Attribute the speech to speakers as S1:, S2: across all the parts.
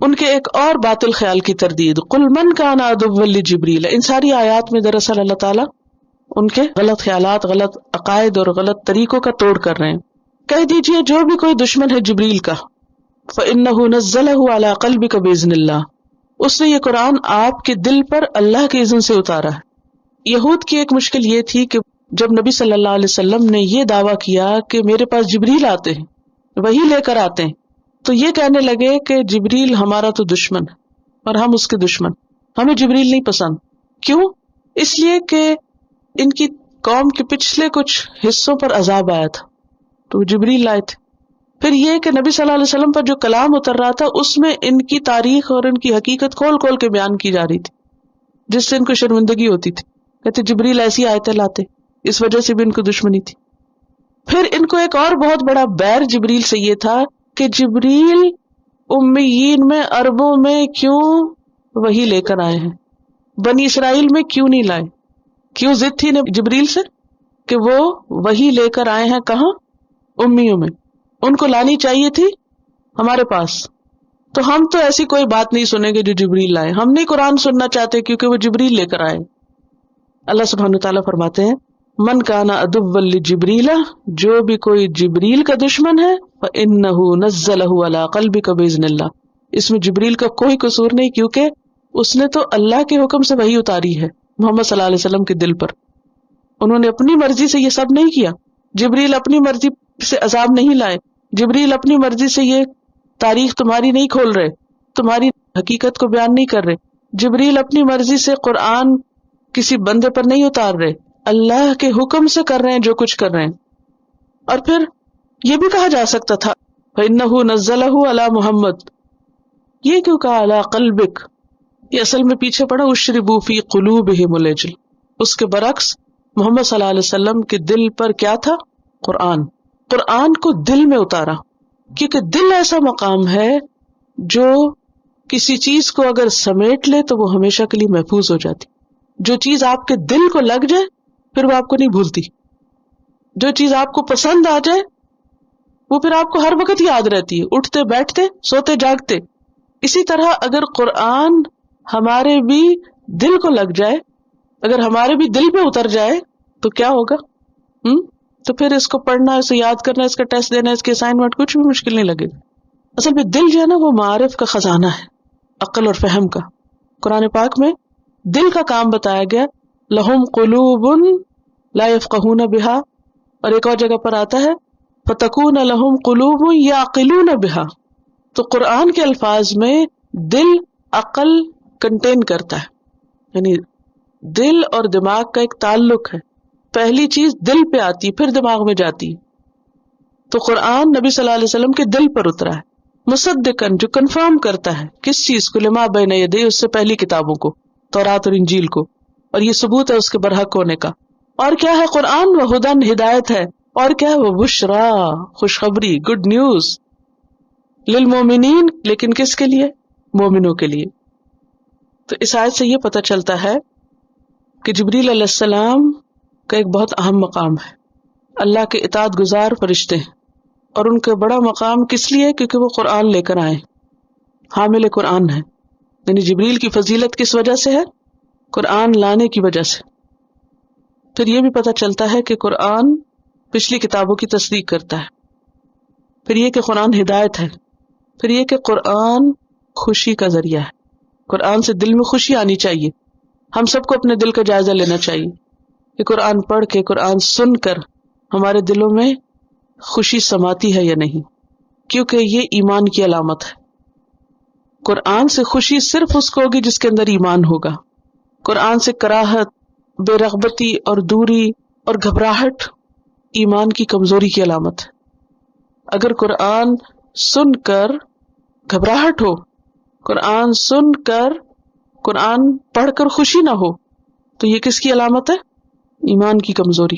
S1: ان کے ایک اور باطل خیال کی تردید، قل من کان عدوا لجبریل، ان ساری آیات میں دراصل اللہ تعالیٰ ان کے غلط خیالات، غلط عقائد اور غلط طریقوں کا توڑ کر رہے ہیں. کہہ دیجئے جو بھی کوئی دشمن ہے جبریل کا، فإنہ نزلہ علی قلبک بإذن اللہ، اس نے یہ قرآن آپ کے دل پر اللہ کے اذن سے اتارا ہے. یہود کی ایک مشکل یہ تھی کہ جب نبی صلی اللہ علیہ وسلم نے یہ دعویٰ کیا کہ میرے پاس جبریل آتے ہیں، وہی لے کر آتے ہیں، تو یہ کہنے لگے کہ جبریل ہمارا تو دشمن ہے اور ہم اس کے دشمن، ہمیں جبریل نہیں پسند. کیوں؟ اس لیے کہ ان کی قوم کے پچھلے کچھ حصوں پر عذاب آیا تھا تو وہ جبریل لائے تھے. پھر یہ کہ نبی صلی اللہ علیہ وسلم پر جو کلام اتر رہا تھا اس میں ان کی تاریخ اور ان کی حقیقت کھول کھول کے بیان کی جا رہی تھی، جس سے ان کو شرمندگی ہوتی تھی. کہتے جبریل ایسی آیتیں لاتے، اس وجہ سے بھی ان کو دشمنی تھی. پھر ان کو ایک اور بہت بڑا بیر جبریل سے یہ تھا کہ جبریل امیین میں، عربوں میں کیوں وہی لے کر آئے ہیں، بنی اسرائیل میں کیوں نہیں لائے؟ کیوں ضد تھی جبریل سے کہ وہ وہی لے کر آئے ہیں کہاں؟ امیوں میں. ان کو لانی چاہیے تھی ہمارے پاس. تو ہم تو ایسی کوئی بات نہیں سنیں گے جو جبریل لائے، ہم نہیں قرآن سننا چاہتے کیونکہ وہ جبریل لے کر آئے. اللہ سبحانہ تعالیٰ فرماتے ہیں من کان عدوا لجبریل، جو بھی کوئی جبریل کا دشمن ہے فإنہ نزلہ علی قلبک بإذن اللہ، اس میں جبریل کا کوئی قصور نہیں کیونکہ اس نے تو اللہ کے حکم سے وحی اتاری ہے محمد صلی اللہ علیہ وسلم کے دل پر. انہوں نے اپنی مرضی سے یہ سب نہیں کیا، جبریل اپنی مرضی سے عذاب نہیں لائے، جبریل اپنی مرضی سے یہ تاریخ تمہاری نہیں کھول رہے، تمہاری حقیقت کو بیان نہیں کر رہے، جبریل اپنی مرضی سے قرآن کسی بندے پر نہیں اتار رہے، اللہ کے حکم سے کر رہے ہیں جو کچھ کر رہے ہیں. اور پھر یہ بھی کہا جا سکتا تھا فإنہ نزلہ علی محمد، یہ کیوں کہا علی قلبک؟ یہ اصل میں پیچھے پڑا اشربوا فی قلوبہم العجل، اس کے برعکس محمد صلی اللہ علیہ وسلم کے دل پر کیا تھا؟ قرآن. قرآن کو دل میں اتارا، کیونکہ دل ایسا مقام ہے جو کسی چیز کو اگر سمیٹ لے تو وہ ہمیشہ کے لیے محفوظ ہو جاتی. جو چیز آپ کے دل کو لگ جائے پھر وہ آپ کو نہیں بھولتی، جو چیز آپ کو پسند آ جائے وہ پھر آپ کو ہر وقت یاد رہتی ہے، اٹھتے بیٹھتے سوتے جاگتے. اسی طرح اگر قرآن ہمارے بھی دل کو لگ جائے، اگر ہمارے بھی دل پہ اتر جائے تو کیا ہوگا؟ تو پھر اس کو پڑھنا، اسے یاد کرنا، اس کا ٹیسٹ دینا، اس کے اسائنمنٹ کچھ بھی مشکل نہیں لگے گا. اصل میں دل جو ہے نا وہ معارف کا خزانہ ہے، عقل اور فہم کا. قرآن پاک میں دل کا کام بتایا گیا، لہم قلوب لا یفقہون بہا، اور ایک اور جگہ پر آتا ہے فتکون لہم قلوب یعقلون بہا. تو قرآن کے الفاظ میں دل عقل کنٹین کرتا ہے، یعنی دل اور دماغ کا ایک تعلق ہے. پہلی چیز دل پہ آتی پھر دماغ میں جاتی. تو قرآن نبی صلی اللہ علیہ وسلم کے دل پر اترا ہے، مصدقاً جو کنفرم کرتا ہے کس چیز کو؟ لما بین یدی، اس سے پہلی کتابوں کو، تورات اور انجیل کو، اور یہ ثبوت ہے اس کے برحق ہونے کا. اور کیا ہے قرآن؟ وہ ہدن، ہدایت ہے. اور کیا ہے؟ وہ بشرا، خوشخبری، گڈ نیوز، للمومنین، لیکن کس کے لیے؟ مومنوں کے لیے. تو اس آیت سے یہ پتہ چلتا ہے کہ جبریل علیہ السلام کا ایک بہت اہم مقام ہے، اللہ کے اطاعت گزار فرشتے ہیں، اور ان کا بڑا مقام کس لیے؟ کیونکہ وہ قرآن لے کر آئے، حامل قرآن ہے. یعنی جبریل کی فضیلت کس وجہ سے ہے؟ قرآن لانے کی وجہ سے. پھر یہ بھی پتہ چلتا ہے کہ قرآن پچھلی کتابوں کی تصدیق کرتا ہے. پھر یہ کہ قرآن ہدایت ہے. پھر یہ کہ قرآن خوشی کا ذریعہ ہے. قرآن سے دل میں خوشی آنی چاہیے. ہم سب کو اپنے دل کا جائزہ لینا چاہیے کہ قرآن پڑھ کے، قرآن سن کر ہمارے دلوں میں خوشی سماتی ہے یا نہیں، کیونکہ یہ ایمان کی علامت ہے. قرآن سے خوشی صرف اس کو ہوگی جس کے اندر ایمان ہوگا. قرآن سے کراہت، بے رغبتی اور دوری اور گھبراہٹ ایمان کی کمزوری کی علامت ہے. اگر قرآن سن کر گھبراہٹ ہو، قرآن سن کر، قرآن پڑھ کر خوشی نہ ہو، تو یہ کس کی علامت ہے؟ ایمان کی کمزوری.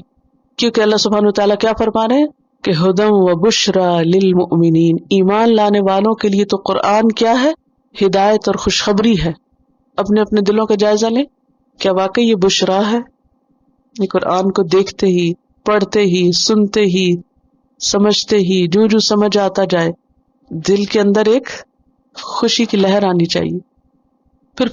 S1: کیونکہ اللہ سبحانہ وتعالیٰ کیا فرما رہے ہیں کہ ہدی و بشرا للمؤمنین، ایمان لانے والوں کے لیے تو قرآن کیا ہے؟ ہدایت اور خوشخبری ہے. اپنے اپنے دلوں کا جائزہ لیں، کیا واقعی یہ بشرا ہے؟ یہ قرآن کو دیکھتے ہی، پڑھتے ہی، سنتے ہی، سمجھتے ہی، جو سمجھ آتا جائے، دل کے اندر ایک خوشی کی لہر آنی چاہیے. پھر